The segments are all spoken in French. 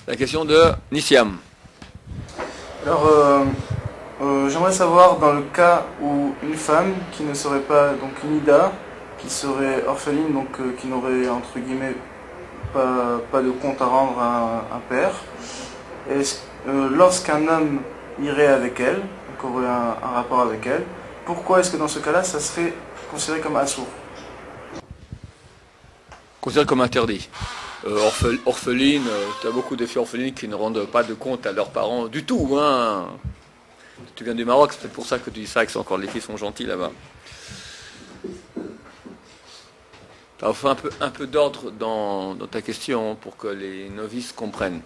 la question de Nissiam. Alors, j'aimerais savoir dans le cas où une femme qui ne serait pas donc une Ida, qui serait orpheline, donc qui n'aurait entre guillemets pas de compte à rendre à un père, lorsqu'un homme irait avec elle, donc aurait un rapport avec elle, pourquoi est-ce que dans ce cas-là, ça serait considéré comme assourd? Considéré comme interdit. Orpheline, tu as beaucoup de filles orphelines qui ne rendent pas de compte à leurs parents du tout. Hein. Tu viens du Maroc, c'est peut-être pour ça que tu dis ça, que encore les filles sont gentilles là-bas. Il faut un peu d'ordre dans ta question pour que les novices comprennent.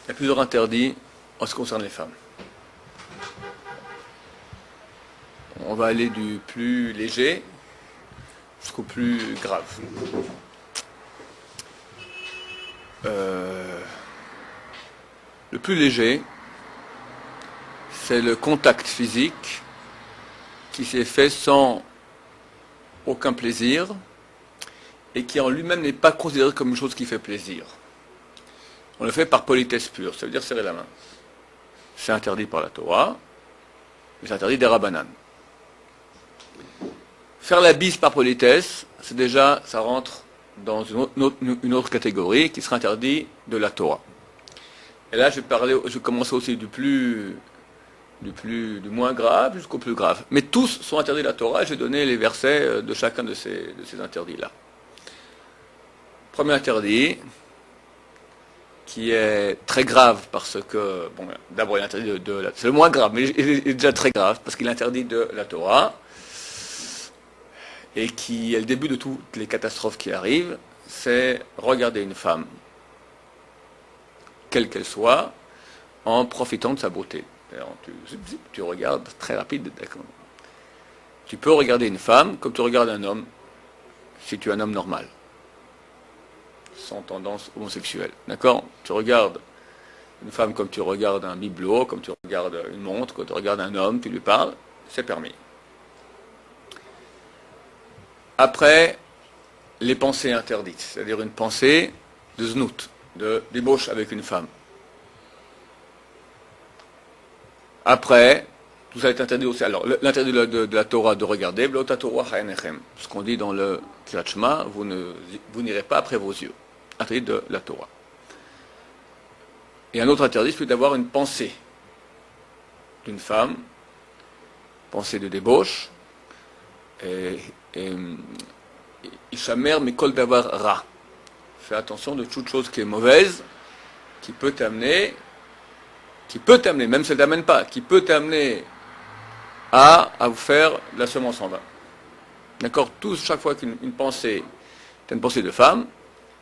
Il y a plusieurs interdits en ce qui concerne les femmes. On va aller du plus léger jusqu'au plus grave. Le plus léger, c'est le contact physique qui s'est fait sans aucun plaisir et qui en lui-même n'est pas considéré comme une chose qui fait plaisir. On le fait par politesse pure, ça veut dire serrer la main. C'est interdit par la Torah, mais c'est interdit des Rabbanan. Faire la bise par politesse, c'est déjà, ça rentre dans une autre catégorie qui sera interdit de la Torah. Et là, je vais commencer aussi du moins grave jusqu'au plus grave. Mais tous sont interdits de la Torah, et je vais donner les versets de chacun de ces interdits-là. Premier interdit, qui est très grave parce que, bon, d'abord il est interdit c'est le moins grave, mais il est déjà très grave parce qu'il est interdit de la Torah et qui est le début de toutes les catastrophes qui arrivent, c'est regarder une femme, quelle qu'elle soit, en profitant de sa beauté. Alors, tu regardes très rapide, d'accord. Tu peux regarder une femme comme tu regardes un homme, si tu es un homme normal, sans tendance homosexuelle, d'accord. Tu regardes une femme comme tu regardes un bibelot, comme tu regardes une montre, comme tu regardes un homme, tu lui parles, c'est permis. Après, les pensées interdites, c'est-à-dire une pensée de znout, de débauche avec une femme. Après, tout ça est interdit aussi. Alors, l'interdit de la Torah de regarder, ce qu'on dit dans le Kriyat Shema, vous n'irez pas après vos yeux. Interdit de la Torah. Et un autre interdit, c'est d'avoir une pensée d'une femme, pensée de débauche, et Ishamer mikol davar ra. Fais attention de toute chose qui est mauvaise, qui peut t'amener, même si elle ne t'amène pas, qui peut t'amener à vous faire de la semence en vain. D'accord. Chaque fois qu'une pensée, tu as une pensée de femme,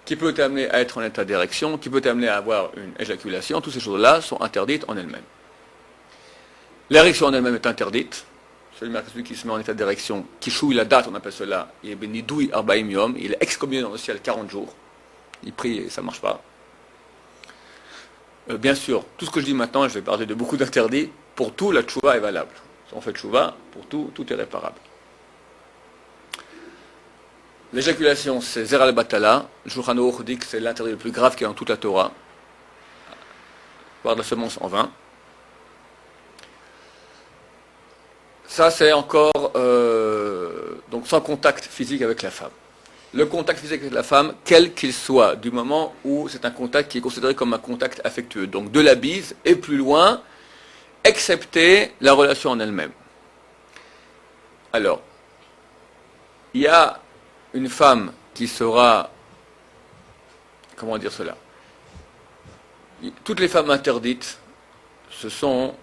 qui peut t'amener à être en état d'érection, qui peut t'amener à avoir une éjaculation, toutes ces choses-là sont interdites en elles-mêmes. L'érection en elle-même est interdite. Celui qui se met en état d'érection, qui chouille la date, on appelle cela, il est benidoui arbaim yom, il est excommunié dans le ciel 40 jours. Il prie et ça ne marche pas. Bien sûr, tout ce que je dis maintenant, je vais parler de beaucoup d'interdits, pour tout la tchouva est valable. Si on fait tchouva, pour tout est réparable. L'éjaculation, c'est Zer al-Batala. Shulchan Aruch dit que c'est l'interdit le plus grave qui est dans toute la Torah. Avoir de la semence en vain. Ça, c'est encore donc sans contact physique avec la femme. Le contact physique avec la femme, quel qu'il soit, du moment où c'est un contact qui est considéré comme un contact affectueux, donc de la bise et plus loin, excepté la relation en elle-même. Alors, il y a une femme qui sera, comment dire cela, toutes les femmes interdites, ce sont,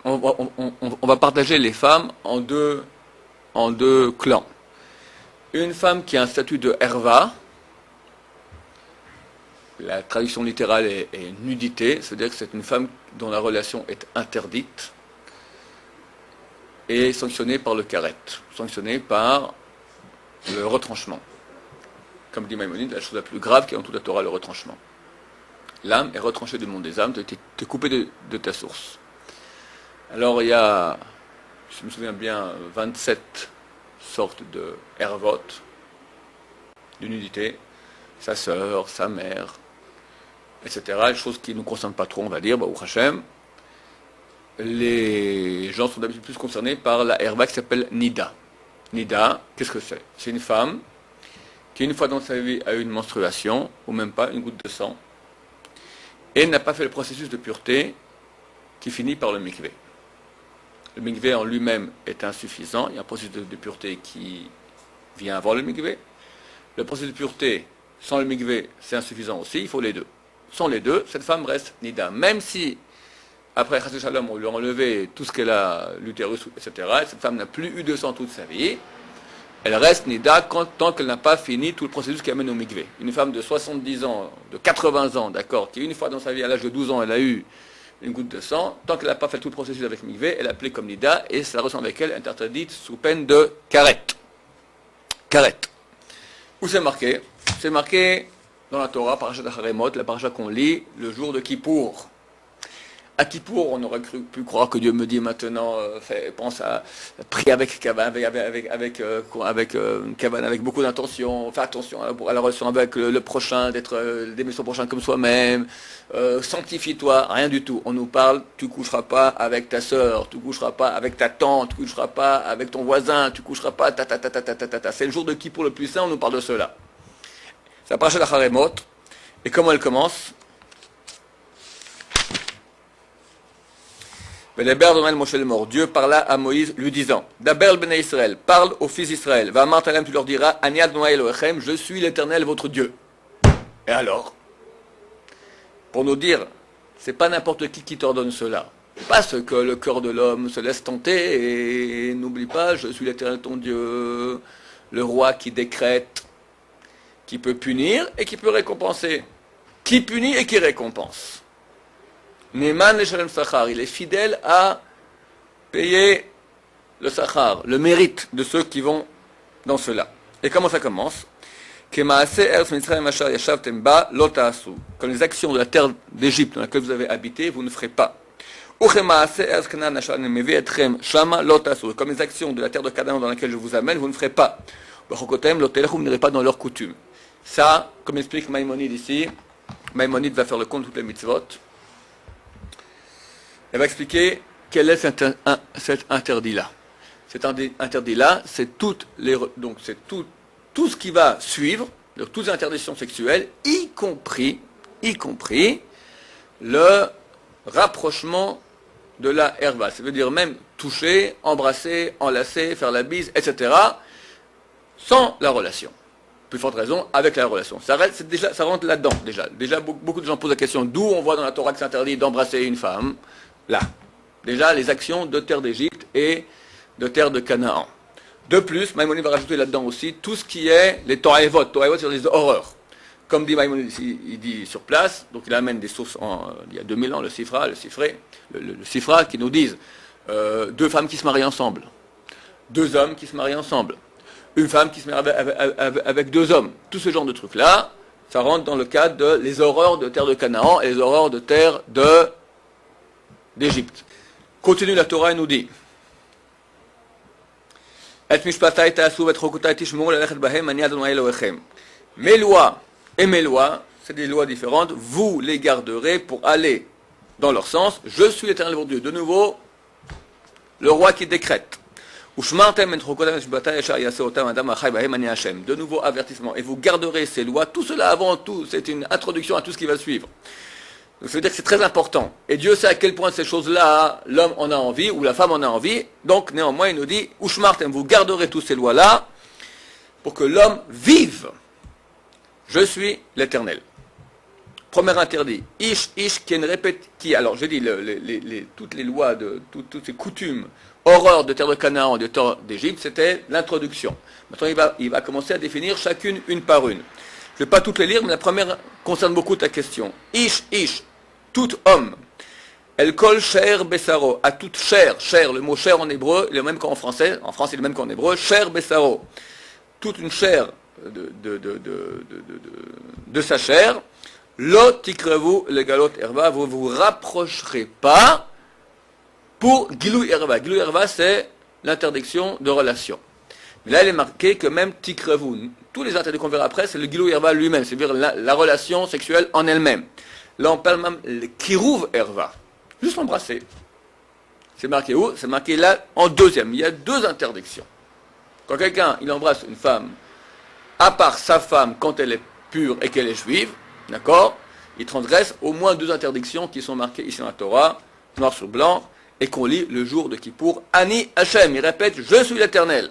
on va partager les femmes en deux clans. Une femme qui a un statut de herva, la traduction littérale est nudité, c'est-à-dire que c'est une femme dont la relation est interdite et sanctionnée par le karet, sanctionnée par le retranchement. Comme dit Maïmonide, la chose la plus grave qui est en toute la Torah, le retranchement. L'âme est retranchée du monde des âmes, tu es coupé de ta source. Alors il y a, je me souviens bien, 27 sortes de hervot, de nudité, sa sœur, sa mère, etc. Les choses qui ne nous concernent pas trop, on va dire, Baruch Hashem. Les gens sont d'habitude plus concernés par la herba qui s'appelle Nida. Nida, qu'est-ce que c'est? C'est une femme qui, une fois dans sa vie, a eu une menstruation, ou même pas, une goutte de sang, et n'a pas fait le processus de pureté qui finit par le mikvé. Le mikvé en lui-même est insuffisant, il y a un processus de pureté qui vient avant le mikvé. Le processus de pureté sans le mikvé, c'est insuffisant aussi, il faut les deux. Sans les deux, cette femme reste nida. Même si, après Chassid Shalom, on lui a enlevé tout ce qu'elle a, l'utérus, etc., cette femme n'a plus eu de sang toute sa vie, elle reste nida tant qu'elle n'a pas fini tout le processus qui amène au mikvé. Une femme de 70 ans, de 80 ans, d'accord, qui une fois dans sa vie, à l'âge de 12 ans, elle a eu une goutte de sang, tant qu'elle n'a pas fait tout le processus avec mikvé, elle est appelée comme nida, et ça ressemble avec elle, est interdite sous peine de karet. Karet. Où c'est marqué? C'est marqué dans la Torah, Parashat Acharemot, la parasha qu'on lit le jour de Kippour. À Kippour, on aurait pu croire que Dieu me dit maintenant, pense à prier avec Kavan, avec beaucoup d'intention, fais attention à la relation avec le prochain, d'aimer son prochain comme soi-même, sanctifie-toi, rien du tout. On nous parle, tu coucheras pas avec ta sœur, tu coucheras pas avec ta tante, tu coucheras pas avec ton voisin, tu coucheras pas C'est le jour de Kippour le plus saint, on nous parle de cela. C'est la parasha d'Acharemot. Et comment elle commence? Dieu parla à Moïse lui disant, Daber ben Israël, parle aux fils d'Israël, va Martalem, tu leur diras, Ani Adonai Elohechem, je suis l'Éternel votre Dieu. Et alors? Pour nous dire, c'est pas n'importe qui t'ordonne cela. Parce que le cœur de l'homme se laisse tenter et n'oublie pas, je suis l'Éternel ton Dieu, le roi qui décrète, qui peut punir et qui peut récompenser. Qui punit et qui récompense. Neman le Shalem Sachar, il est fidèle à payer le Sachar, le mérite de ceux qui vont dans cela. Et comment ça commence? Comme les actions de la terre d'Égypte dans laquelle vous avez habité, vous ne ferez pas. Comme les actions de la terre de Canaan dans laquelle je vous amène, vous ne ferez pas. Vous n'irez pas dans leurs coutumes. Ça, comme explique Maïmonide ici, Maïmonide va faire le compte de toutes les mitzvot. Elle va expliquer quel est cet interdit-là. Cet interdit-là, c'est tout ce qui va suivre, donc toutes les interdictions sexuelles, y compris le rapprochement de la herba. Ça veut dire même toucher, embrasser, enlacer, faire la bise, etc., sans la relation. Plus forte raison, avec la relation. Ça rentre là-dedans, déjà. Déjà, beaucoup de gens posent la question, d'où on voit dans la Torah que c'est interdit d'embrasser une femme. Là, déjà les actions de terre d'Égypte et de terre de Canaan. De plus, Maïmonide va rajouter là-dedans aussi tout ce qui est les Toraevot. Toraevot, c'est des horreurs. Comme dit Maïmonide ici, il dit sur place, donc il amène des sources il y a 2000 ans, le Sifra qui nous disent deux femmes qui se marient ensemble, deux hommes qui se marient ensemble, une femme qui se marie avec deux hommes. Tout ce genre de trucs-là, ça rentre dans le cadre de les horreurs de terre de Canaan et les horreurs de terre d'Égypte. Continue la Torah et nous dit mes lois et mes lois, c'est des lois différentes, vous les garderez pour aller dans leur sens. Je suis l'Éternel votre Dieu. De nouveau, le roi qui décrète. De nouveau avertissement. Et vous garderez ces lois. Tout cela avant tout, c'est une introduction à tout ce qui va suivre. Donc ça veut dire que c'est très important. Et Dieu sait à quel point ces choses-là, l'homme en a envie, ou la femme en a envie. Donc néanmoins, il nous dit, Ushmartem, vous garderez toutes ces lois-là, pour que l'homme vive. Je suis l'Éternel. Premier interdit. Ish, qui, alors je dis, toutes les lois, toutes ces coutumes, horreurs de terre de Canaan, de terre d'Égypte, c'était l'introduction. Maintenant, il va commencer à définir chacune, une par une. Je ne vais pas toutes les lire, mais la première concerne beaucoup ta question. Ish, tout homme. El kol cher besaro, à toute chair. Le mot chair en hébreu, il est le même qu'en français. En français, il est le même qu'en hébreu. Cher besaro. Toute une chair de sa chair. Lo tikrevu le galot herba, vous vous rapprocherez pas pour gilou herba. Gilou herba, c'est l'interdiction de relation. Mais là, il est marqué que même tikrevu, tous les interdits qu'on verra après, c'est le gilou herba lui-même, c'est-à-dire la relation sexuelle en elle-même. Là, on parle même le kirouv erva. Juste l'embrasser. C'est marqué où? C'est marqué là en deuxième. Il y a deux interdictions. Quand quelqu'un, il embrasse une femme, à part sa femme quand elle est pure et qu'elle est juive, d'accord, il transgresse au moins deux interdictions qui sont marquées ici dans la Torah, noir sur blanc, et qu'on lit le jour de Kippour. Ani Hachem, il répète, je suis l'Éternel.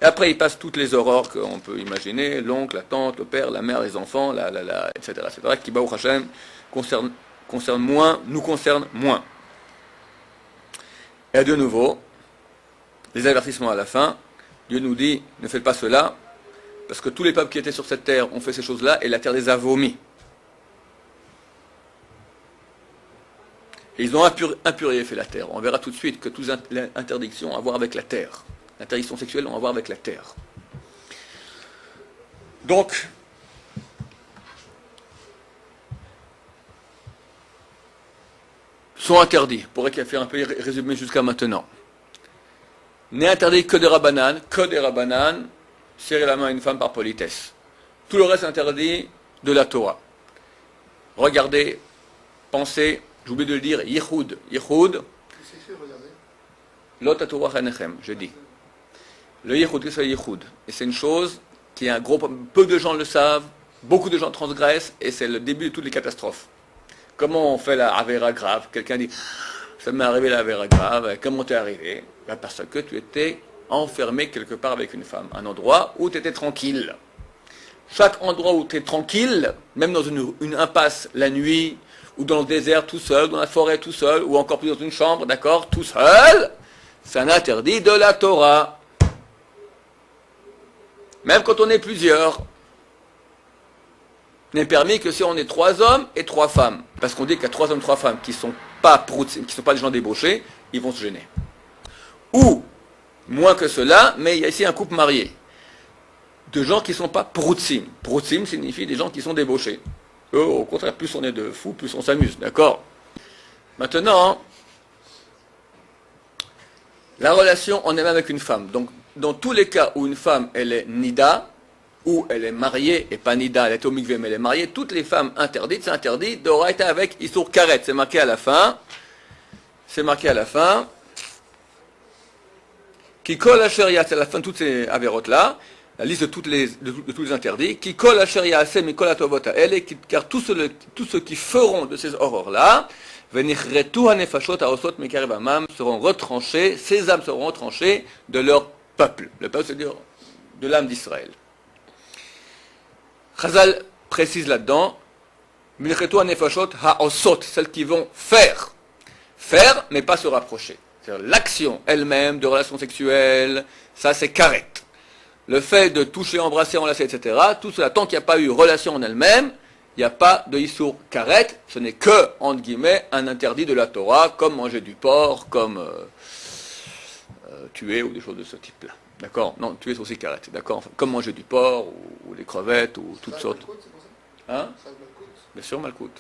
Et après, il passe toutes les aurores qu'on peut imaginer, l'oncle, la tante, le père, la mère, les enfants, etc., qui, Baruch Hashem, concerne moins, nous concerne moins. Et de nouveau, les avertissements à la fin, Dieu nous dit, ne faites pas cela, parce que tous les peuples qui étaient sur cette terre ont fait ces choses-là, et la terre les a vomis. Et ils ont impurifié la terre. On verra tout de suite que toutes les interdictions ont à voir avec la terre. L'interdiction sexuelle ont à voir avec la terre. Donc, sont interdits, pour faire un peu résumé jusqu'à maintenant. N'est interdit que des rabanan, serrer la main à une femme par politesse. Tout le reste est interdit de la Torah. Regardez, pensez, j'ai oublié de le dire, yichud, lot Torah hanechem, je dis. Le yichud, qu'est-ce que c'est le yichud? Et c'est une chose qui est peu de gens le savent, beaucoup de gens transgressent, et c'est le début de toutes les catastrophes. Comment on fait la avera grave? Quelqu'un dit, ça m'est arrivé la avera grave, comment t'es arrivé? Ben parce que tu étais enfermé quelque part avec une femme, un endroit où tu étais tranquille. Chaque endroit où tu es tranquille, même dans une impasse la nuit, ou dans le désert tout seul, dans la forêt tout seul, ou encore plus dans une chambre, d'accord, tout seul, c'est un interdit de la Torah. Même quand on est plusieurs, n'est permis que si on est 3 hommes et 3 femmes. Parce qu'on dit qu'il y a 3 hommes, 3 femmes qui ne sont pas des gens débauchés, ils vont se gêner. Ou, moins que cela, mais il y a ici un couple marié. De gens qui ne sont pas proutsim. Proutsim signifie des gens qui sont débauchés. Eux, au contraire, plus on est de fous, plus on s'amuse, d'accord? Maintenant, la relation en elle-même avec une femme. Donc, dans tous les cas où une femme, elle est nida, ou elle est mariée, et pas nida, elle est au mikvé, mais elle est mariée, toutes les femmes interdites, c'est interdit d'oraita avec Issour Karet. C'est marqué à la fin. Qui colle à Sheria, c'est à la fin de toutes ces avérotes-là, la liste de tous les interdits, qui colle à Sheria, assez, mais colle à Tovota, car tous ceux qui feront de ces horreurs-là, seront retranchés, ces âmes seront retranchées de leur peuple. Le peuple, c'est-à-dire de l'âme d'Israël. Chazal précise là-dedans, celles qui vont faire, mais pas se rapprocher. C'est-à-dire l'action elle-même de relations sexuelles, ça c'est karet. Le fait de toucher, embrasser, enlacer, etc., tout cela, tant qu'il n'y a pas eu relation en elle-même, il n'y a pas de issour karet, ce n'est que, entre guillemets, un interdit de la Torah, comme manger du porc, comme tuer, ou des choses de ce type-là. D'accord? Non, tuer c'est aussi karet, d'accord? Comme manger du porc, ou des crevettes, ou toutes sortes. Hein? Bien sûr, malkout.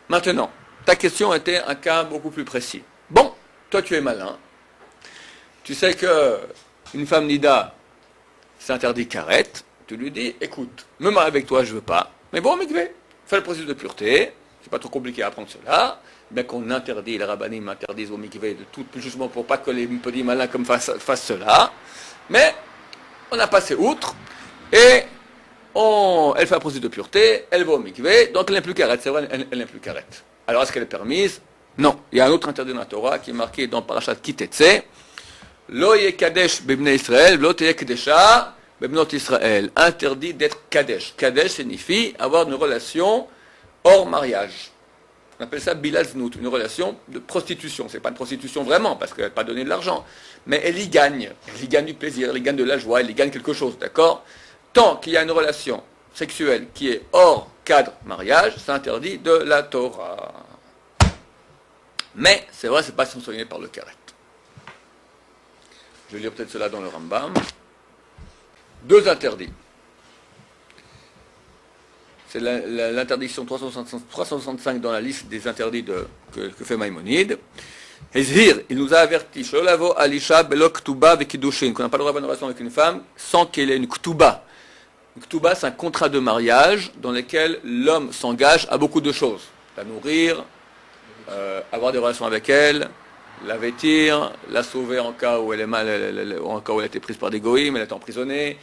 Maintenant, ta question était un cas beaucoup plus précis. Bon, toi tu es malin. Tu sais que une femme nida, c'est interdit karet. Tu lui dis, écoute, me marier avec toi, je veux pas. Mais bon, mikvé, fais le processus de pureté. C'est pas trop compliqué à apprendre cela. Bien qu'on interdit, les rabbinim interdisent au mikvé de tout, justement pour pas que les petits malins comme fassent cela. Mais on a passé outre et elle fait un processus de pureté, elle va au mikvé, donc elle n'est plus karet. C'est vrai, elle n'est plus karet. Alors est-ce qu'elle est permise? Non. Il y a un autre interdit dans la Torah qui est marqué dans Parashat Kitetse. Lo yekadesh bebnei Israël, lo teyekdesha bebnot Israël. Interdit d'être kadesh. Kadesh signifie avoir une relation hors mariage. On appelle ça bilal znout, une relation de prostitution. C'est pas une prostitution vraiment, parce qu'elle n'a pas donné de l'argent. Mais elle y gagne. Elle y gagne du plaisir, elle y gagne de la joie, elle y gagne quelque chose, d'accord? Tant qu'il y a une relation sexuelle qui est hors cadre mariage, c'est interdit de la Torah. Mais, c'est vrai, c'est pas sanctionné par le karet. Je vais lire peut-être cela dans le Rambam. 2 interdits. C'est l'interdiction 365 dans la liste des interdits que fait Maïmonide. Hezhir, il nous a averti, Sholavo Alisha Belo Ktuba Vekidushin, qu'on n'a pas le droit d'avoir une relation avec une femme sans qu'elle ait une Ktuba, Une Ketouba, c'est un contrat de mariage dans lequel l'homme s'engage à beaucoup de choses. La nourrir, avoir des relations avec elle, la vêtir, la sauver en cas où elle est mal, en cas où elle a été prise par des goïms, elle est emprisonnée,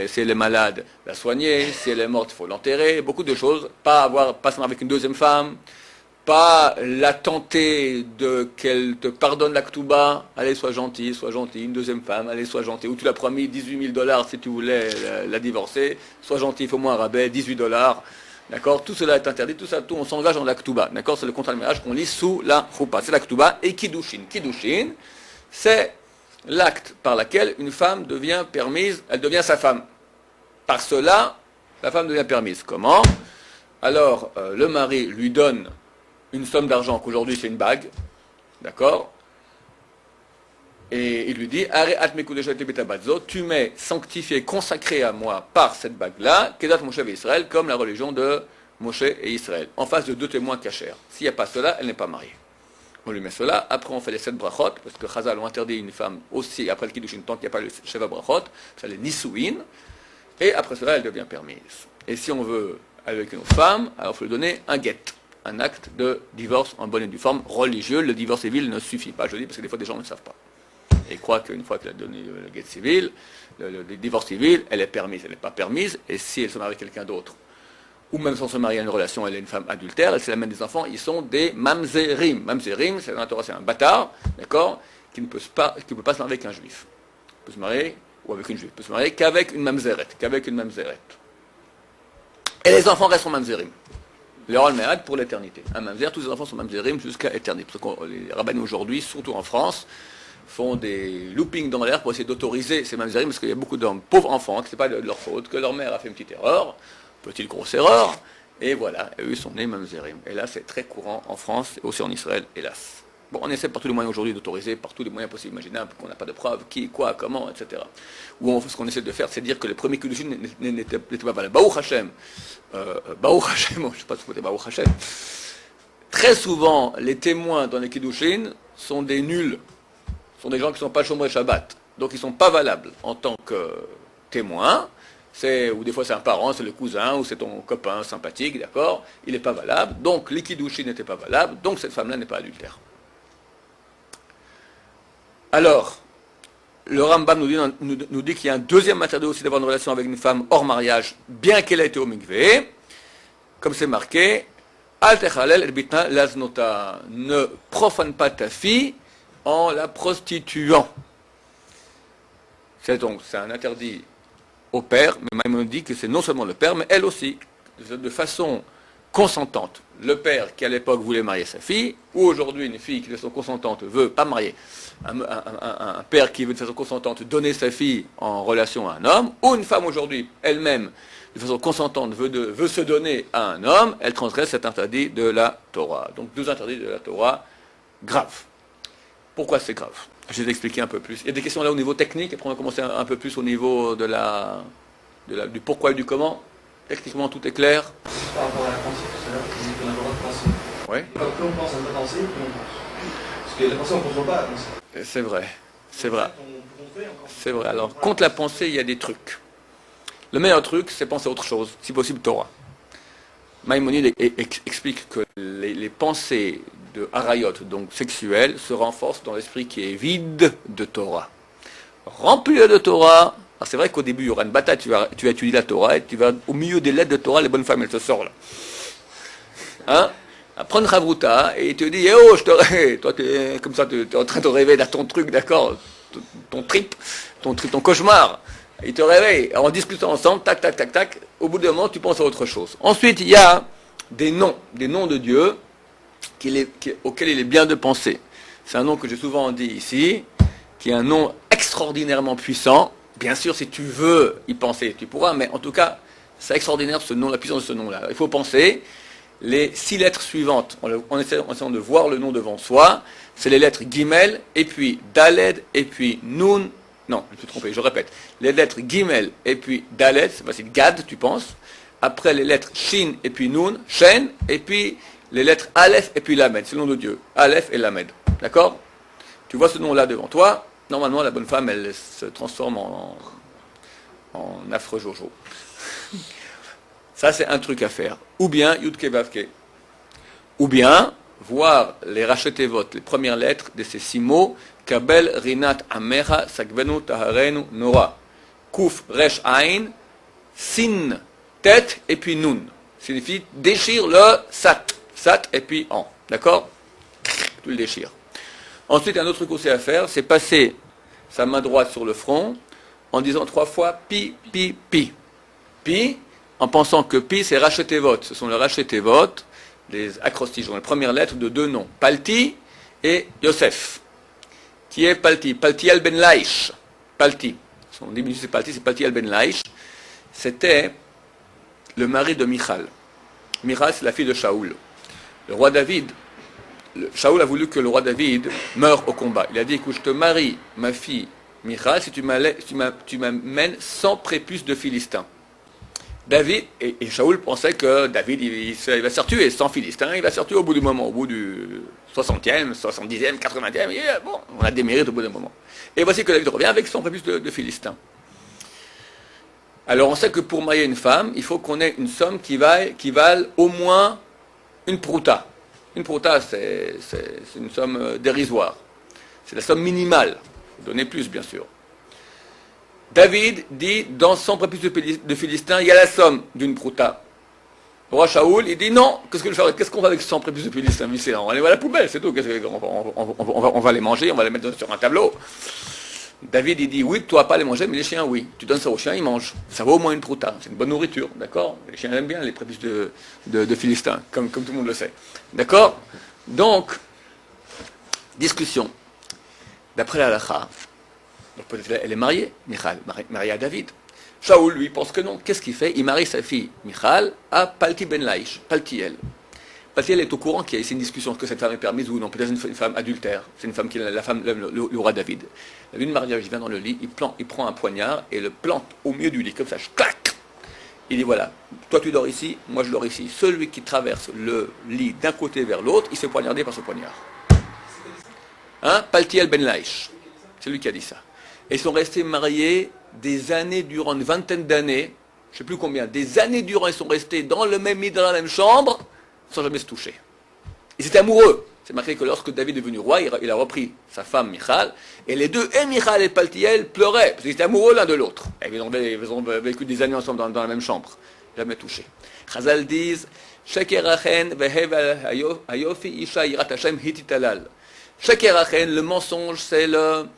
si elle est malade, la soigner, si elle est morte, il faut l'enterrer, beaucoup de choses, pas se marier avec une deuxième femme, pas la tenter qu'elle te pardonne la Ketouba, allez sois gentil, une deuxième femme, allez sois gentil, ou tu l'as promis $18 si tu voulais la divorcer, sois gentil, fais-moi un rabais, $18. D'accord? Tout cela est interdit, tout on s'engage dans la Ketouba. D'accord? C'est le contrat de mariage qu'on lit sous la choupa. C'est la Ketouba et Kiddushin. Kiddushin, c'est l'acte par lequel une femme devient permise, elle devient sa femme. Par cela, la femme devient permise. Comment? Alors, le mari lui donne une somme d'argent, qu'aujourd'hui c'est une bague. D'accord? Et il lui dit, tu m'es sanctifié, consacré à moi par cette bague-là, Kedat Moshe et Israël, comme la religion de Moshe et Israël, en face de 2 témoins cachers. S'il n'y a pas cela, elle n'est pas mariée. On lui met cela, après on fait les 7 brachot, parce que Chazal ont interdit une femme aussi, après le Kiddushin, tant qu'il n'y a pas le Sheva brachot, c'est les Nisuin, et après cela, elle devient permise. Et si on veut aller avec une autre femme, alors il faut lui donner un get, un acte de divorce en bonne et due forme religieux. Le divorce civil ne suffit pas, je dis, parce que des fois des gens ne le savent pas. Et croient qu'une fois qu'elle a donné le guet civil, le divorce civil, elle est permise. Elle n'est pas permise, et si elle se marie avec quelqu'un d'autre, ou même sans se marier à une relation, elle est une femme adultère, elle s'amène des enfants, ils sont des mamzerim. Mamzerim, c'est dans la Torah, c'est un bâtard, d'accord, qui ne peut pas se marier avec un juif. Il peut se marier, ou avec une juive, il peut se marier qu'avec une mamzeret, Et les enfants restent mamzerim. Le rôle méad pour l'éternité. Un mamzer, tous les enfants sont mamzerim jusqu'à éternité. Parce que les rabbins aujourd'hui, surtout en France, font des loopings dans l'air pour essayer d'autoriser ces mamzerim, parce qu'il y a beaucoup d'hommes pauvres enfants, que ce n'est pas de leur faute, que leur mère a fait une petite erreur, petite grosse erreur, et voilà, et eux sont nés mamzerim. Et là, c'est très courant en France, et aussi en Israël, hélas. Bon, on essaie par tous les moyens aujourd'hui d'autoriser, par tous les moyens possibles imaginables, qu'on n'a pas de preuves, qui, quoi, comment, etc. Ou ce qu'on essaie de faire, c'est dire que les premiers Kiddushin n'étaient pas valables. Baruch Hashem, je ne sais pas ce que c'est Baruch Hashem. Très souvent, les témoins dans les Kiddushin sont des nuls, sont des gens qui ne sont pas Shomer Shabbat, donc ils ne sont pas valables en tant que témoins. Ou des fois c'est un parent, c'est le cousin, ou c'est ton copain sympathique, d'accord? Il n'est pas valable, donc les Kiddushin n'étaient pas valables, donc cette femme-là n'est pas adultère. Alors, le Rambam nous dit qu'il y a un deuxième interdit aussi d'avoir une relation avec une femme hors mariage, bien qu'elle ait été au mikvé, comme c'est marqué, Al techalel el bitna laznota, ne profane pas ta fille en la prostituant. C'est un interdit au père, mais Maïmonide dit que c'est non seulement le père, mais elle aussi, de façon consentante. Le père qui à l'époque voulait marier sa fille, ou aujourd'hui une fille qui de façon consentante veut pas marier, un père qui veut de façon consentante donner sa fille en relation à un homme, ou une femme aujourd'hui elle-même de façon consentante veut se donner à un homme, elle transgresse cet interdit de la Torah. Donc 2 interdits de la Torah graves. Pourquoi c'est grave? Je vais expliquer un peu plus. Il y a des questions là au niveau technique, après on va commencer un peu plus au niveau du pourquoi et du comment. Techniquement, tout est clair. Par rapport à la pensée, tout à l'heure, tu disais qu'on a le droit de penser. Oui. Plus on pense à ne pas penser, plus on pense. Parce que la pensée, on ne contrôle pas la pensée. C'est vrai. C'est vrai. C'est vrai. Alors, contre la pensée, il y a des trucs. Le meilleur truc, c'est penser à autre chose, si possible Torah. Maïmonide explique que les pensées de harayot, donc sexuelles, se renforcent dans l'esprit qui est vide de Torah. Rempli de Torah. Alors c'est vrai qu'au début, il y aura une bataille, tu vas étudier la Torah, et tu vas, au milieu des lettres de Torah, les bonnes femmes, elles se sortent là. Hein? Prendre Ravruta, et il te dit, oh, toi, comme ça, tu es en train de rêver dans ton truc, d'accord, ton trip, ton cauchemar. Il te réveille, en discutant ensemble, tac, tac, tac, tac, au bout d'un moment, tu penses à autre chose. Ensuite, il y a des noms de Dieu, auxquels il est bien de penser. C'est un nom que j'ai souvent dit ici, qui est un nom extraordinairement puissant. Bien sûr, si tu veux y penser, tu pourras, mais en tout cas, c'est extraordinaire ce nom, la puissance de ce nom-là. Il faut penser les 6 lettres suivantes, en essayant de voir le nom devant soi, c'est les lettres Gimel, et puis Daled, et puis Nun. Non, je me suis trompé, je répète. Les lettres Gimel, et puis Daled, c'est facile, Gad, tu penses. Après les lettres Shin, et puis Nun, Shen, et puis les lettres Aleph, et puis Lamed, c'est le nom de Dieu. Aleph et Lamed. D'accord? Tu vois ce nom-là devant toi. Normalement, la bonne femme, elle se transforme en affreux Jojo. Ça, c'est un truc à faire. Ou bien, Yudke Vavke. Ou bien, voir les rachetevot, les premières lettres de ces 6 mots, Kabel, Rinat, Amecha, Sakvenu, Taharenu, Nora. Kouf, Resh, Ain, Sin, tête, et puis Nun. Signifie déchire le Sat. Sat, et puis En. D'accord? Tu le déchires. Ensuite, un autre truc aussi à faire, c'est passer sa main droite sur le front en disant 3 fois Pi, Pi, Pi. Pi, en pensant que Pi, c'est Rachetevot. Ce sont les Rachetevot, les acrostiches, les premières lettres de 2 noms. Palti et Yosef. Qui est Palti? Paltiel ben Laish. Palti. Son diminutif c'est Palti, c'est Paltiel ben Laish. C'était le mari de Michal. Michal, c'est la fille de Shaoul. Le roi David, Shaoul a voulu que le roi David meure au combat. Il a dit, écoute, je te marie ma fille Michal si tu m'amènes 100 prépuces de Philistins. David, et Shaoul pensait que David, il va se faire tuer, 100 Philistins, il va se faire tuer au bout du moment, au bout du 60e, 70e, 80e, et bon, on a des mérites au bout d'un moment. Et voici que David revient avec 100 prépuces de Philistins. Alors on sait que pour marier une femme, il faut qu'on ait une somme qui vale au moins une prouta. Une prouta, c'est une somme dérisoire. C'est la somme minimale. Il faut donner plus, bien sûr. David dit, dans 100 prépuces de Philistins, il y a la somme d'une prouta. Le roi Shaoul, il dit, non, qu'est-ce qu'on va avec 100 prépuces de Philistins? On va aller à la poubelle, c'est tout. On va les manger, on va les mettre sur un tableau. David, il dit, oui, tu ne vas pas les manger, mais les chiens, oui. Tu donnes ça aux chiens, ils mangent. Ça vaut au moins une prouta. C'est une bonne nourriture, d'accord? Les chiens aiment bien les prépuces de Philistins, comme tout le monde le sait. D'accord? Donc, discussion. D'après la halakha, peut-être elle est mariée, Michal, mariée à David. Shaoul, lui, pense que non. Qu'est-ce qu'il fait? Il marie sa fille, Michal, à Palti ben Laish, Paltiel. Paltiel est au courant qu'il y a ici une discussion, que cette femme est permise ou non. Peut-être une femme adultère. C'est une femme qui est le roi David. La nuit de mariage, il vient dans le lit, il prend un poignard et le plante au milieu du lit, comme ça, clac. Il dit voilà, toi tu dors ici, moi je dors ici. Celui qui traverse le lit d'un côté vers l'autre, il s'est poignardé par ce poignard. Hein? Paltiel ben Laish. C'est lui qui a dit ça. Et ils sont restés mariés des années durant, une vingtaine d'années, je ne sais plus combien, des années durant, ils sont restés dans le même lit, dans la même chambre, sans jamais se toucher. Ils étaient amoureux. C'est marqué que lorsque David est devenu roi, il a repris sa femme Michal, et les deux, et Michal et Paltiel, pleuraient, parce qu'ils étaient amoureux l'un de l'autre. Et ils ont vécu des années ensemble dans la même chambre. Jamais touché. Chazal disent, Shekerachen vehev hayofi isha yirat Hashem hititalal. Shekerachen, le mensonge, c'est le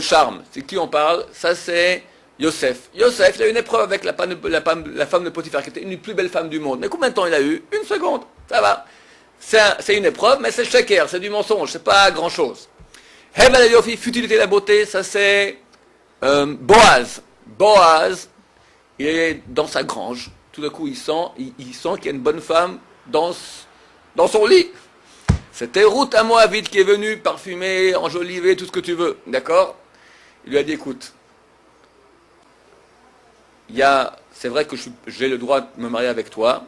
charme. C'est qui on parle? Ça c'est Yosef. Yosef, il a eu une épreuve avec la femme de Potiphar, qui était une des plus belles femmes du monde. Mais combien de temps il a eu? Une seconde. Ça va. C'est une épreuve, mais c'est sheker, c'est du mensonge, c'est pas grand-chose. Hevel Yofi, futilité la beauté, ça c'est Boaz. Boaz, il est dans sa grange. Tout d'un coup, il sent qu'il y a une bonne femme dans son lit. C'était Ruth à Moabite qui est venue parfumer, enjoliver, tout ce que tu veux. D'accord? Il lui a dit, écoute, c'est vrai que j'ai le droit de me marier avec toi.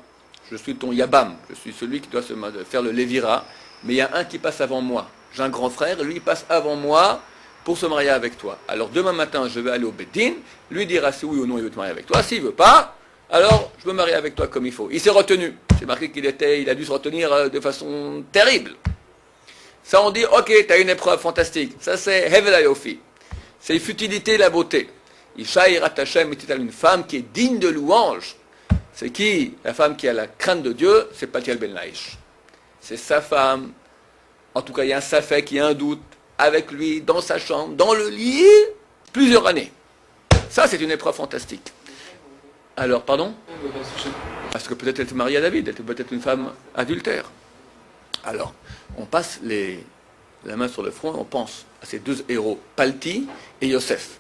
Je suis ton Yabam, je suis celui qui doit faire le Lévira, mais il y a un qui passe avant moi. J'ai un grand frère, et lui il passe avant moi pour se marier avec toi. Alors demain matin, je vais aller au Beddin, lui dira si oui ou non il veut te marier avec toi. S'il ne veut pas, alors je me marie avec toi comme il faut. Il s'est retenu. C'est marqué il a dû se retenir de façon terrible. Ça on dit, ok, tu as une épreuve fantastique. Ça c'est Hevel Hayofi. C'est futilité la beauté. Isha Yirat Hashem était une femme qui est digne de louange. C'est qui? La femme qui a la crainte de Dieu, c'est Paltiel ben Laish. C'est sa femme. En tout cas, il y a un safek, il y a un doute, avec lui, dans sa chambre, dans le lit, plusieurs années. Ça, c'est une épreuve fantastique. Alors, pardon? Parce que peut-être elle était mariée à David, elle était peut-être une femme adultère. Alors, on passe la main sur le front et on pense à ces deux héros, Palti et Yosef.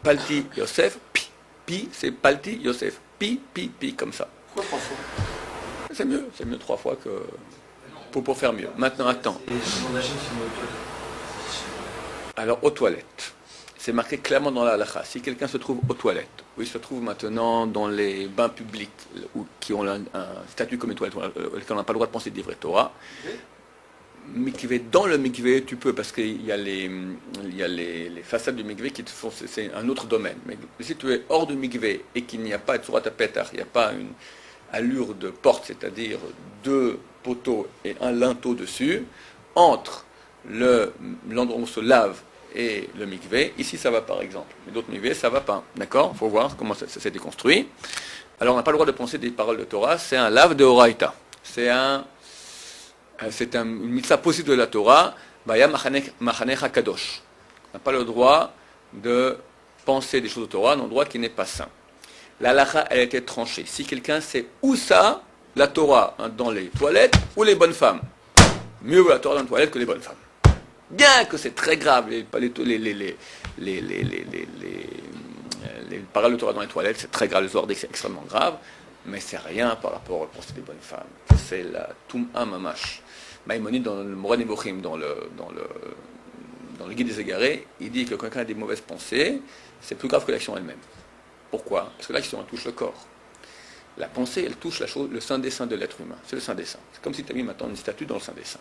Palti, Yosef, Pi, c'est Palti, Yosef. Pi, comme ça. Pourquoi 3 fois? C'est mieux 3 fois que pour faire mieux. Maintenant, attends. Alors, aux toilettes. C'est marqué clairement dans la halakha. Si quelqu'un se trouve aux toilettes, ou il se trouve maintenant dans les bains publics, qui ont un statut comme les toilettes, auxquels on n'a pas le droit de penser des vrais Torah, mikvé dans le mikvé, tu peux, parce qu'il y a les façades du mikvé qui te font, c'est un autre domaine. Mais si tu es hors du mikvé et qu'il n'y a pas de surat à pétard, il n'y a pas une allure de porte, c'est-à-dire 2 poteaux et un linteau dessus, entre l'endroit où on se lave et le mikvé, ici ça va par exemple. Mais d'autres mikvés, ça va pas. D'accord? Il faut voir comment ça s'est déconstruit. Alors on n'a pas le droit de penser des paroles de Torah, c'est un lave de Horaïta. C'est une mitzvah possible de la Torah, Baya Machanecha Kadosh. On n'a pas le droit de penser des choses de Torah, un endroit qui n'est pas saint. La halakha, elle a été tranchée. Si quelqu'un sait où ça, la Torah, dans les toilettes ou les bonnes femmes, mieux vaut la Torah dans les toilettes que les bonnes femmes. Bien que c'est très grave, les paroles de Torah dans les toilettes, c'est très grave, les ordres c'est extrêmement grave, mais c'est rien par rapport aux pensées des bonnes femmes. C'est la Tum'a Mamash. Maïmonide, dans le Moreh Nebuchim, dans le Guide des Égarés, il dit que quand quelqu'un a des mauvaises pensées, c'est plus grave que l'action elle-même. Pourquoi? Parce que l'action, elle touche le corps. La pensée, elle touche le saint des saints de l'être humain. C'est le saint des saints. C'est comme si tu as mis maintenant une statue dans le saint des saints.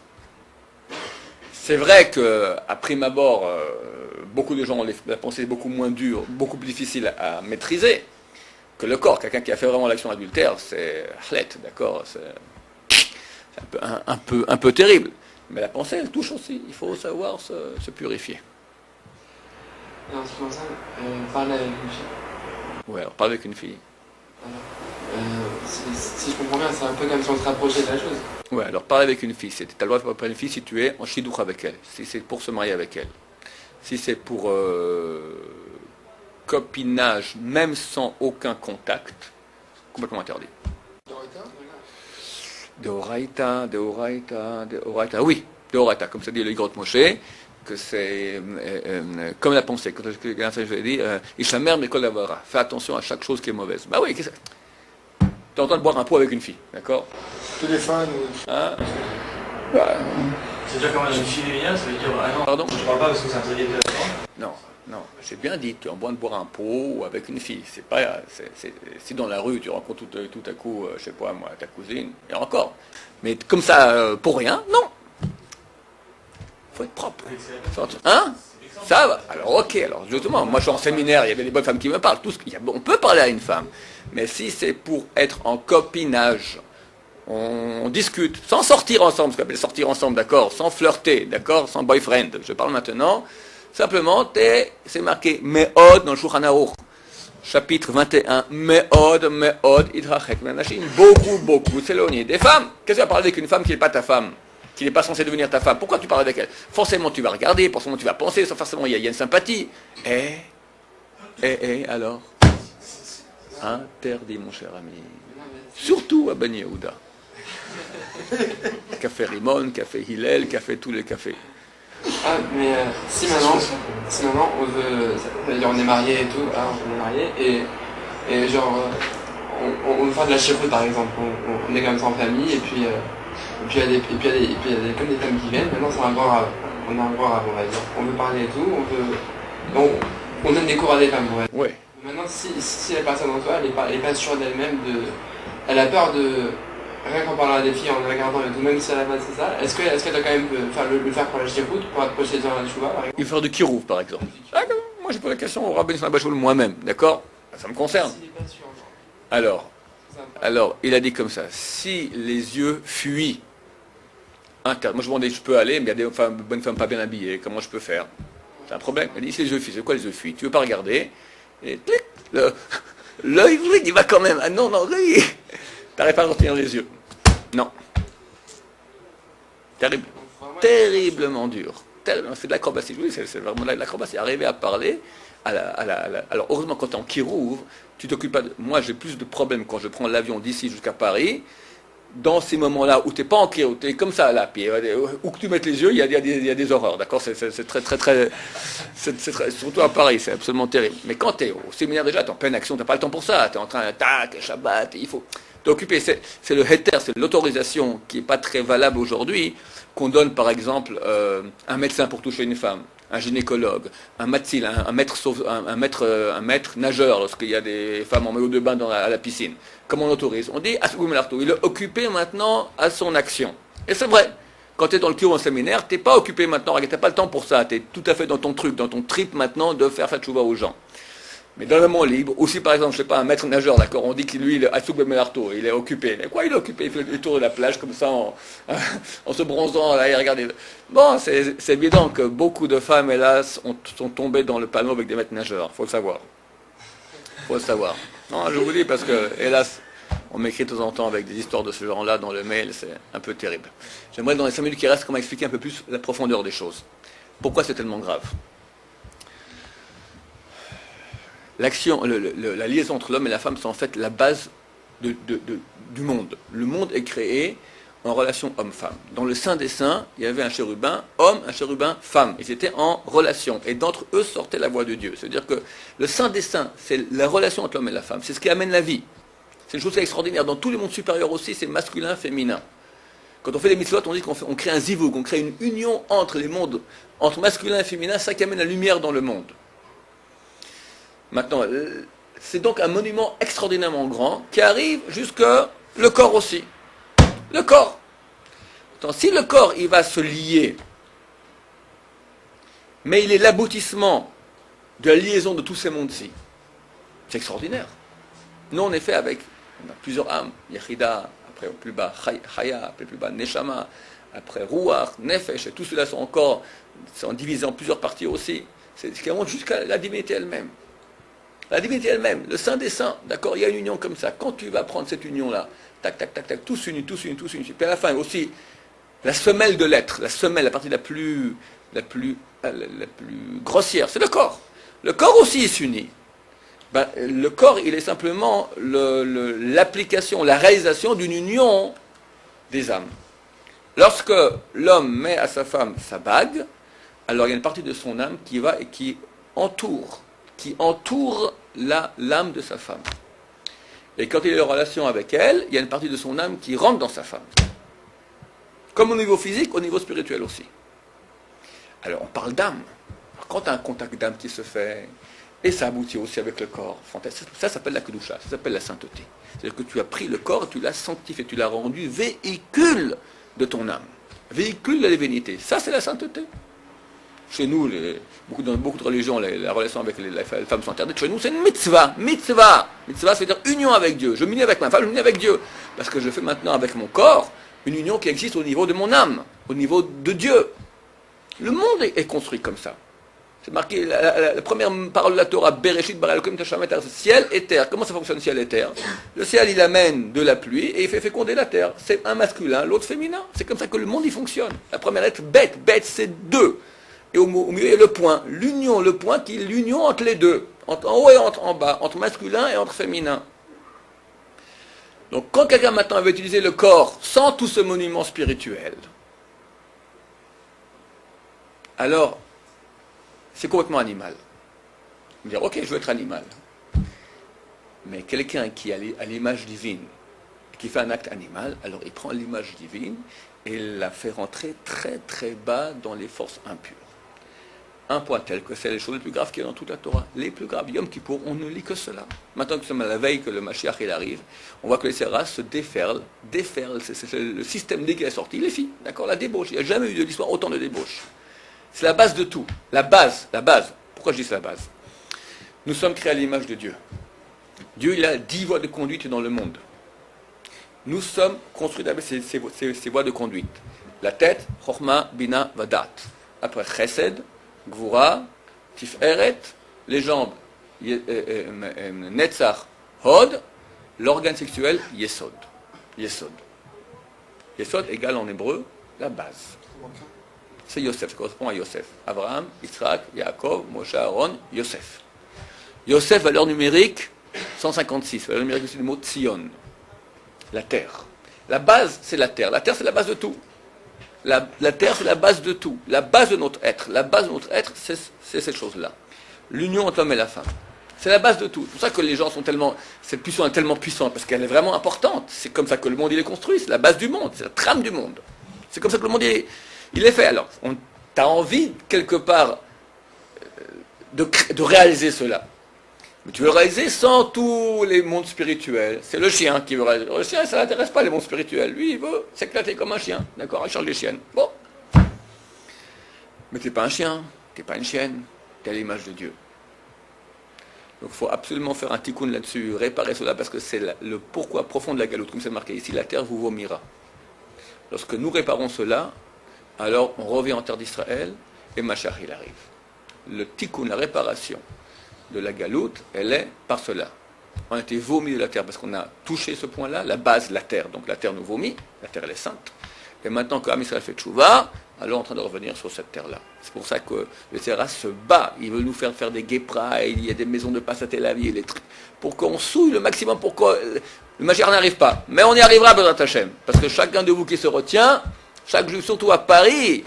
C'est vrai qu'à prime abord, beaucoup de gens ont la pensée beaucoup moins dure, beaucoup plus difficile à maîtriser que le corps. Quelqu'un qui a fait vraiment l'action adultère, c'est chlet, d'accord, c'est un peu terrible. Mais la pensée, elle touche aussi. Il faut savoir se purifier. Et en ce qui concerne, parler avec une fille. Ouais, alors parler avec une fille. Si je comprends bien, c'est un peu comme si on se rapprochait de la chose. Ouais, alors parler avec une fille, tu as le droit de parler avec une fille si tu es en shidduch avec elle, si c'est pour se marier avec elle. Si c'est pour copinage, même sans aucun contact, complètement interdit. De Horaïta, oui, de Horaïta, comme ça dit le Grotte Moshe, que c'est comme la pensée. Quand je l'ai dit, Ishamer Mikol Avara, fais attention à chaque chose qui est mauvaise. Bah oui, tu es en train de boire un pot avec une fille, d'accord? Téléphone ou... Hein? C'est déjà comme un fille ça veut dire, ah non, Pardon? je parle pas parce que c'est interdit de la... Non, j'ai bien dit, tu es en train de boire un pot ou avec une fille. C'est pas, si dans la rue tu rencontres tout à coup, je sais pas moi, ta cousine, et encore. Mais comme ça, pour rien, non. Faut être propre. Hein? Ça va. Alors ok, alors justement, moi je suis en séminaire, il y avait des bonnes femmes qui me parlent. On peut parler à une femme. Mais si c'est pour être en copinage, on discute, sans sortir ensemble, ce qu'on appelle sortir ensemble, d'accord, sans flirter, d'accord, sans boyfriend. Je parle maintenant, simplement, c'est marqué Me'od dans le Shulchan Aruch, chapitre 21, Me'od, Idrachet, Menashim, beaucoup s'éloigner des femmes. Qu'est-ce que tu vas parler avec une femme qui n'est pas ta femme, qui n'est pas censée devenir ta femme? Pourquoi tu parles avec elle? Forcément tu vas regarder, forcément tu vas penser, forcément il y a une sympathie. Alors interdit, mon cher ami. Surtout à Ben Yehuda. Café Rimon, café Hillel, café tous les cafés. Ah, mais si maintenant on veut, c'est-à-dire on est marié et tout, on est marié et genre on veut faire de la chiroute par exemple, on est comme ça en famille et puis il y a des comme des femmes qui viennent, maintenant c'est un grand rave, on a un grand rave on va dire, on veut parler et tout, on donne des cours à des femmes, ouais. Ouais. Maintenant si la personne en toi elle est pas sûre d'elle-même, elle a peur de... Rien qu'en parlant à des filles, en les regardant et tout, même si elle a pas c'est ça, est-ce qu'elle doit quand même le faire pour la chiroute, pour approcher dans la chouva par exemple? Il faut faire du kirouv par exemple. Moi j'ai posé la question au rabbin Bachoul moi-même, d'accord? Ça me concerne. Alors, il a dit comme ça, si les yeux fuient, moi je demandais, je peux aller, mais il y a des bonnes femmes pas bien habillées, comment je peux faire? C'est un problème. Il dit, si les yeux fuient, c'est quoi les yeux fuient? Tu veux pas regarder? Et clic, l'œil, il va quand même. Ah non, oui. T'arrives pas à retenir les yeux. Non. Terrible. Terriblement dur. C'est de l'acrobatie. Oui, c'est vraiment de l'acrobatie. Arriver à parler. Alors, heureusement, quand tu es en Kirouv, tu t'occupes pas de... Moi, j'ai plus de problèmes quand je prends l'avion d'ici jusqu'à Paris. Dans ces moments-là où tu n'es pas en Kirouv, tu es comme ça là, puis où que tu mettes les yeux, il y a des horreurs. D'accord? C'est très... surtout à Paris, c'est absolument terrible. Mais quand tu es au séminaire déjà, tu es en pleine action, tu n'as pas le temps pour ça. Tu es en train de... Tac, Shabbat, il faut... T'occuper, c'est le heter, c'est l'autorisation qui n'est pas très valable aujourd'hui, qu'on donne par exemple un médecin pour toucher une femme, un gynécologue, un matzil, un maître nageur lorsqu'il y a des femmes en maillot de bain à la piscine. Comment on autorise? On dit, il est occupé maintenant à son action. Et c'est vrai. Quand tu es dans le cours en séminaire, tu n'es pas occupé maintenant, tu n'as pas le temps pour ça, tu es tout à fait dans ton truc, dans ton trip maintenant de faire tchouva aux gens. Mais dans le moment libre, aussi par exemple, je sais pas, un maître nageur, d'accord, on dit que lui, il est Assouk Bemelarto, il est occupé. Mais quoi, il est occupé? Il fait le tour de la plage comme ça, en se bronzant, là, et regardez. Bon, c'est évident que beaucoup de femmes, hélas, sont tombées dans le panneau avec des maîtres nageurs, faut le savoir. Faut le savoir. Non, je vous dis parce que, hélas, on m'écrit de temps en temps avec des histoires de ce genre-là dans le mail, c'est un peu terrible. J'aimerais dans les 5 minutes qui restent, comment expliquer un peu plus la profondeur des choses. Pourquoi c'est tellement grave? L'action, la liaison entre l'homme et la femme, c'est en fait la base du monde. Le monde est créé en relation homme-femme. Dans le Saint des Saints, il y avait un chérubin homme, un chérubin femme. Ils étaient en relation. Et d'entre eux sortait la voix de Dieu. C'est-à-dire que le Saint des Saints, c'est la relation entre l'homme et la femme. C'est ce qui amène la vie. C'est une chose extraordinaire. Dans tous les mondes supérieurs aussi, c'est masculin, féminin. Quand on fait des mitzvot, on dit qu'on crée un zivug, on crée une union entre les mondes, entre masculin et féminin, ça qui amène la lumière dans le monde. Maintenant, c'est donc un monument extraordinairement grand qui arrive jusque le corps aussi. Le corps. Attends, si le corps, il va se lier, mais il est l'aboutissement de la liaison de tous ces mondes-ci, c'est extraordinaire. Nous, on est fait avec, on a plusieurs âmes, Yechida, après au plus bas Chaya, après au plus bas Neshama, après Ruach, Nefesh, et tout cela sont divisés en plusieurs parties aussi. C'est ce qui remonte jusqu'à la divinité elle-même. La divinité elle-même, le Saint des Saints, d'accord, il y a une union comme ça. Quand tu vas prendre cette union-là, tac, tac, tac, tac, tous unis, tous unis, tous unis. Puis à la fin aussi, la semelle de l'être, la semelle, la partie la plus grossière, c'est le corps. Le corps aussi s'unit. Ben, le corps, il est simplement l'application, la réalisation d'une union des âmes. Lorsque l'homme met à sa femme sa bague, alors il y a une partie de son âme qui va et qui entoure l'âme de sa femme. Et quand il est en relation avec elle, il y a une partie de son âme qui rentre dans sa femme. Comme au niveau physique, au niveau spirituel aussi. Alors on parle d'âme. Alors, quand tu as un contact d'âme qui se fait, et ça aboutit aussi avec le corps, ça s'appelle la kedusha, ça s'appelle la sainteté. C'est-à-dire que tu as pris le corps, tu l'as sanctifié, tu l'as rendu véhicule de ton âme. Véhicule de la divinité. Ça c'est la sainteté. Chez nous, dans beaucoup de religions, la relation avec les femmes sont interdites. Chez nous, c'est une mitzvah. Mitzvah. Mitzvah, c'est-à-dire union avec Dieu. Je m'unis avec ma femme, je m'unis avec Dieu. Parce que je fais maintenant avec mon corps une union qui existe au niveau de mon âme, au niveau de Dieu. Le monde est construit comme ça. C'est marqué, la première parole de la Torah, Bereshit bara Elokim tashamet haaretz, ciel et terre. Comment ça fonctionne, ciel et terre? Le ciel, il amène de la pluie et il fait féconder la terre. C'est un masculin, l'autre féminin. C'est comme ça que le monde, il fonctionne. La première lettre, bet, c'est deux. Et au milieu, il y a le point. L'union, le point qui est l'union entre les deux. En haut et en bas. Entre masculin et entre féminin. Donc quand quelqu'un maintenant veut utiliser le corps sans tout ce monument spirituel, alors c'est complètement animal. On va dire, ok, je veux être animal. Mais quelqu'un qui a l'image divine, qui fait un acte animal, alors il prend l'image divine et la fait rentrer très très bas dans les forces impures. Un point tel que c'est les choses les plus graves qu'il y a dans toute la Torah. Les plus graves, Yom Kippour, on ne lit que cela. Maintenant que c'est à la veille que le Mashiach il arrive, on voit que les Séras se déferlent, c'est le système dès qu'il est sorti, il est fini, d'accord, la débauche. Il n'y a jamais eu de l'histoire autant de débauche. C'est la base de tout. La base. Pourquoi je dis c'est la base? Nous sommes créés à l'image de Dieu. Dieu, il a 10 voies de conduite dans le monde. Nous sommes construits avec ces voies de conduite. La tête, Chochma, Bina, Vadat. Après, Chesed, Gvura, Tiferet, les jambes, Netzach, Hod, l'organe sexuel, Yesod. Yesod égale en hébreu la base. C'est Yosef, ça correspond à Yosef. Abraham, Yitzhak, Yaakov, Moshe, Aaron, Yosef. Yosef, valeur numérique, 156. Valeur numérique aussi du mot Tzion. La terre. La base, c'est la terre. La terre, c'est la base de tout. La terre, c'est la base de tout. La base de notre être. La base de notre être, c'est cette chose-là. L'union entre l'homme et la femme. C'est la base de tout. C'est pour ça que les gens sont tellement... Cette puissance est tellement puissante, parce qu'elle est vraiment importante. C'est comme ça que le monde il est construit. C'est la base du monde. C'est la trame du monde. C'est comme ça que le monde il est fait. Alors, tu as envie, quelque part, de réaliser cela. Mais tu veux le réaliser sans tous les mondes spirituels. C'est le chien qui veut réaliser. Le chien, ça l'intéresse pas les mondes spirituels. Lui, il veut s'éclater comme un chien. D'accord, il charge les chiennes. Bon. Mais t'es pas un chien, t'es pas une chienne, t'es à l'image de Dieu. Donc il faut absolument faire un tikkun là-dessus, réparer cela, parce que c'est le pourquoi profond de la galoute. Comme c'est marqué ici, la terre vous vomira. Lorsque nous réparons cela, alors on revient en terre d'Israël, et Mashiach il arrive. Le tikkun, la réparation de la galoute, elle est par cela. On a été vomi de la terre, parce qu'on a touché ce point-là, la base, la terre. Donc la terre nous vomit, la terre elle est sainte. Et maintenant que Israël fait tchouva, alors on est en train de revenir sur cette terre-là. C'est pour ça que le Sera se bat. Il veut nous faire des guépras, il y a des maisons de passe à Tel Aviv, pour qu'on souille le maximum, pour que le Mashiach n'arrive pas. Mais on y arrivera, Bezrat Hashem. Parce que chacun de vous qui se retient, chaque juif, surtout à Paris,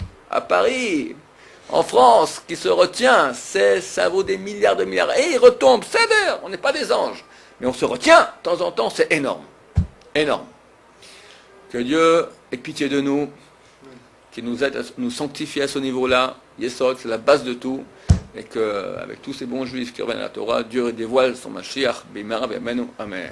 en France, qui se retient, ça vaut des milliards de milliards. Et il retombe, sévère, on n'est pas des anges. Mais on se retient, de temps en temps, c'est énorme. Énorme. Que Dieu ait pitié de nous, qui nous aide à nous sanctifier à ce niveau-là. Yesod, c'est la base de tout. Et qu'avec tous ces bons juifs qui reviennent à la Torah, Dieu dévoile son Mashiach, Bimara, Bimenu. Amen.